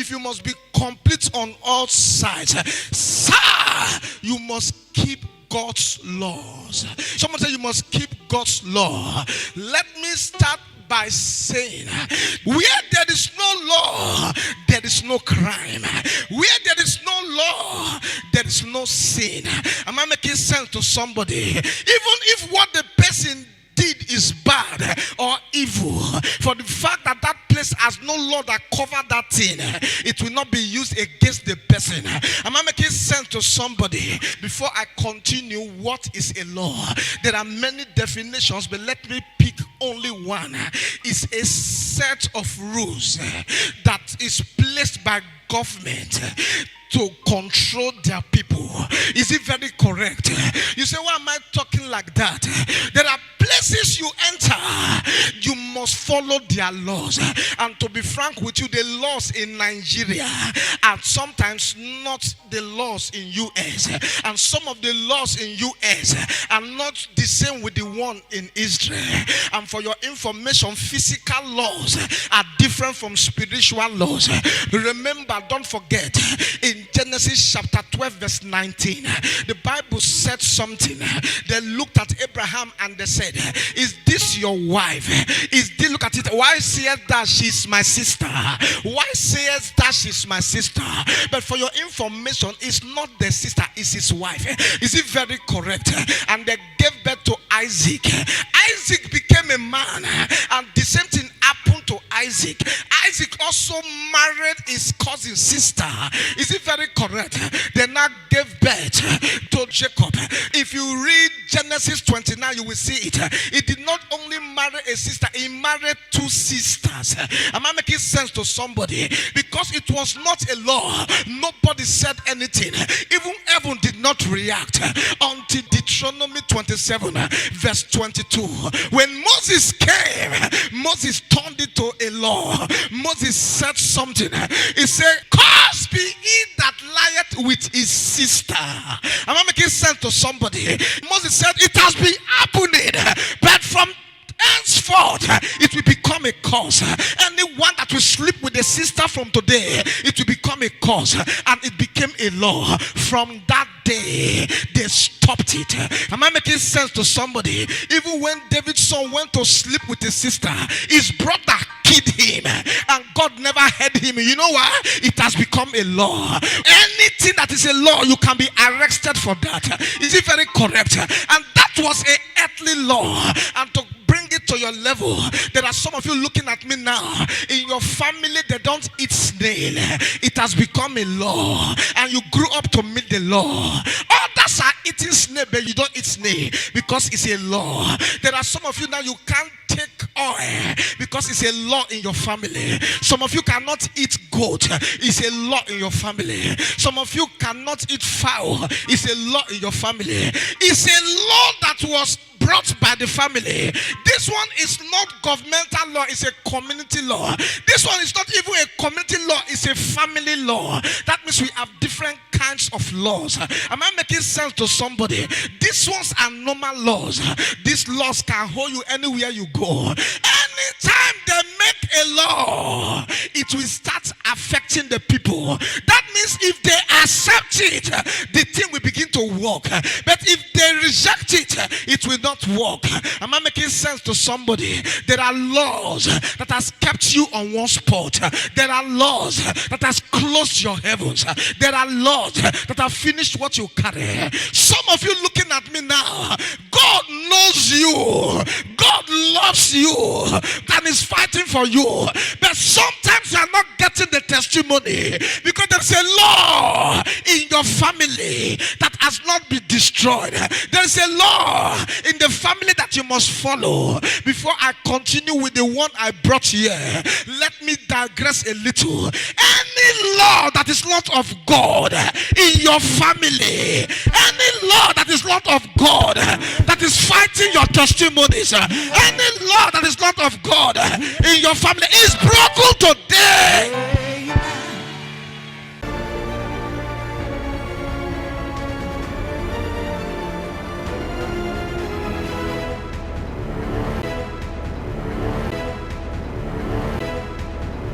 if you must be complete on all sides, sir, you must keep God's laws. Someone say you must keep God's law. Let me start by saying, where there is no law, there is no crime. Where there is no law, there is no sin. Am I making sense to somebody? Even if what the person did is bad or evil, for the fact that that place has no law that cover that thing, it will not be used against the person. Am I making sense to somebody? Before I continue, what is a law? There are many definitions, but let me pick only one. It's a set of rules that is placed by government to control their people. Is it very correct? You say, why am I talking like that? There are places you enter, you must follow their laws. And to be frank with you, the laws in Nigeria are sometimes not the laws in US. And some of the laws in US are not the same with the one in Israel. And for your information, physical laws are different from spiritual laws. Remember, don't forget, in Genesis chapter 12 verse 19, the Bible said something. They looked at Abraham and they said, is this your wife? Is this, look at it, why sayest that she's my sister? Why sayest that she's my sister? But for your information, it's not the sister, it's his wife. Is it very correct? And they gave birth to Isaac. Isaac became a man, and the same thing happened to Isaac. Isaac also married his cousin's sister. Is it very correct? They now gave birth to Jacob. If you read Genesis 29, you will see it. He did not only marry a sister, he married two sisters. Am I making sense to somebody? Because it was not a law. Nobody said anything. Even heaven did not react until Deuteronomy 27 verse 22. When Moses came, Moses turned it to a law. Moses said something. He said, cursed be he that lieth with his sister. Am I making sense to somebody? Moses said, it has been happening, but from henceforth it will become a curse. Anyone that will sleep with a sister from today, it will become a curse. And it became a law. From that day they stopped it. Am I making sense to somebody? Even when David's son went to sleep with his sister, his brother killed him, and God never heard him. You know why? It has become a law. Anything that is a law, you can be arrested for that. Is it very correct? And that was a earthly law. And to bring it to your level, there are some of you looking at me now. In your family, they don't eat snail. It has become a law, and you grew up to meet the law. Others are eating snail, but you don't eat snail because it's a law. There are some of you now, you can't take oil because it's a law in your family. Some of you cannot eat goat. It's a law in your family. Some of you cannot eat fowl. It's a law in your family. It's a law that was brought by the family. This one is not governmental law, it's a community law. This one is not even a community law, it's a family law. That means we have different kinds of laws. Am I making sense to somebody? These ones are normal laws. These laws can hold you anywhere you go. Anytime they make a law, it will start affecting the people. That means if they accept it, the thing will begin to work. But if they reject it, it will not work. Am I making sense to somebody? There are laws that has kept you on one spot. There are laws that has closed your heavens. There are laws that have finished what you carry. Some of you looking at me now, God knows you. God loves you and is fighting for you. But sometimes you are not getting the testimony because there's a law in your family that has not been destroyed. There's a law in the family that you must follow. Before I continue with the one I brought here, let me digress a little. Any law that is not of God in your family, any law that is not of God that is fighting your testimonies, any law that is not of God in your family is broken today.